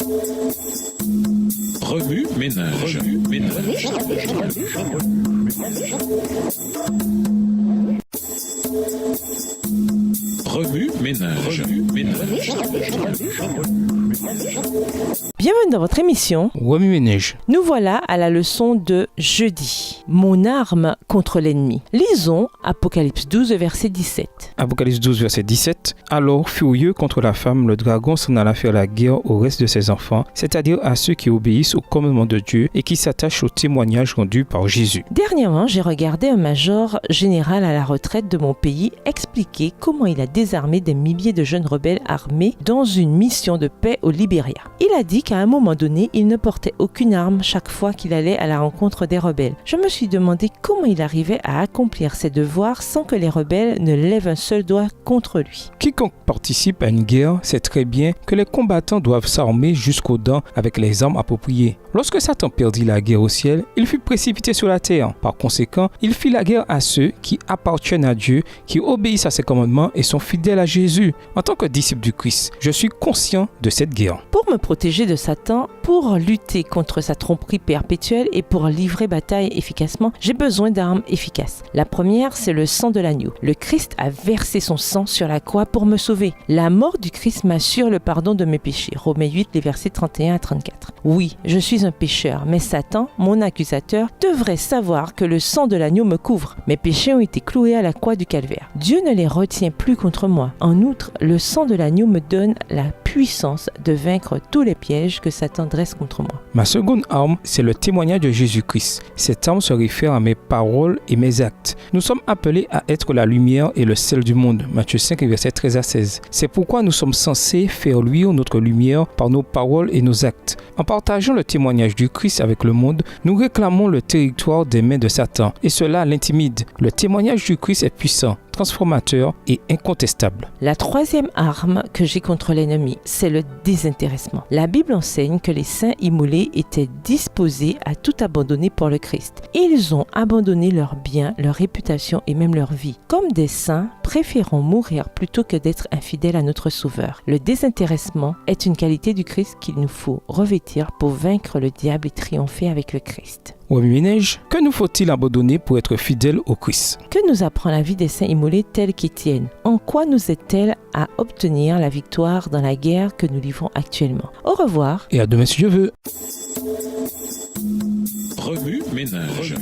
Remue ménage. Remue ménage. Bienvenue dans votre émission Remue ménage. Nous voilà à la leçon de jeudi. Mon arme contre l'ennemi. Lisons Apocalypse 12, verset 17. Apocalypse 12, verset 17. Alors, furieux contre la femme, le dragon s'en alla faire la guerre au reste de ses enfants, c'est-à-dire à ceux qui obéissent au commandement de Dieu et qui s'attachent au témoignage rendu par Jésus. Dernièrement, j'ai regardé un major général à la retraite de mon pays expliquer comment il a désarmé des milliers de jeunes rebelles armés dans une mission de paix au Libéria. Il a dit qu'à un moment donné, il ne portait aucune arme chaque fois qu'il allait à la rencontre des rebelles. Je me suis demandé comment il arrivait à accomplir ses devoirs sans que les rebelles ne lèvent un seul doigt contre lui. Quiconque participe à une guerre sait très bien que les combattants doivent s'armer jusqu'aux dents avec les armes appropriées. Lorsque Satan perdit la guerre au ciel, il fut précipité sur la terre. Par conséquent, il fit la guerre à ceux qui appartiennent à Dieu, qui obéissent à ses commandements et sont fidèles à Jésus. En tant que disciple du Christ, je suis conscient de cette guerre. Pour me protéger de Satan, pour lutter contre sa tromperie perpétuelle et pour livrer bataille efficacement, j'ai besoin d'armes efficaces. La première, c'est le sang de l'agneau. Le Christ a versé son sang sur la croix pour me sauver. La mort du Christ m'assure le pardon de mes péchés. Romains 8, les versets 31 à 34. Oui, je suis un pécheur, mais Satan, mon accusateur, devrait savoir que le sang de l'agneau me couvre. Mes péchés ont été cloués à la croix du calvaire. Dieu ne les retient plus contre moi. En outre, le sang de l'agneau me donne la puissance de vaincre tous les pièges que Satan dresse contre moi. Ma seconde arme, c'est le témoignage de Jésus-Christ. Cette arme se réfère à mes paroles et mes actes. Nous sommes appelés à être la lumière et le sel du monde. Matthieu 5, versets 13 à 16. C'est pourquoi nous sommes censés faire luire notre lumière par nos paroles et nos actes. En partageant le témoignage du Christ avec le monde, nous réclamons le territoire des mains de Satan, et cela l'intimide. Le témoignage du Christ est puissant, transformateur et incontestable. La troisième arme que j'ai contre l'ennemi, c'est le désintéressement. La Bible enseigne que les saints immolés étaient disposés à tout abandonner pour le Christ. Ils ont abandonné leurs biens, leur réputation et même leur vie. Comme des saints, préférons mourir plutôt que d'être infidèles à notre Sauveur. Le désintéressement est une qualité du Christ qu'il nous faut revêtir pour vaincre le diable et triompher avec le Christ. Remue ménage, que nous faut-il abandonner pour être fidèle au Christ? Que nous apprend la vie des saints immolés tels qu'Étienne? En quoi nous aide-t-elle à obtenir la victoire dans la guerre que nous livrons actuellement? Au revoir. Et à demain si Dieu veut. Remue ménage.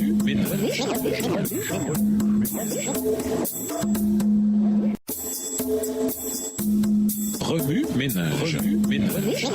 Remue ménage.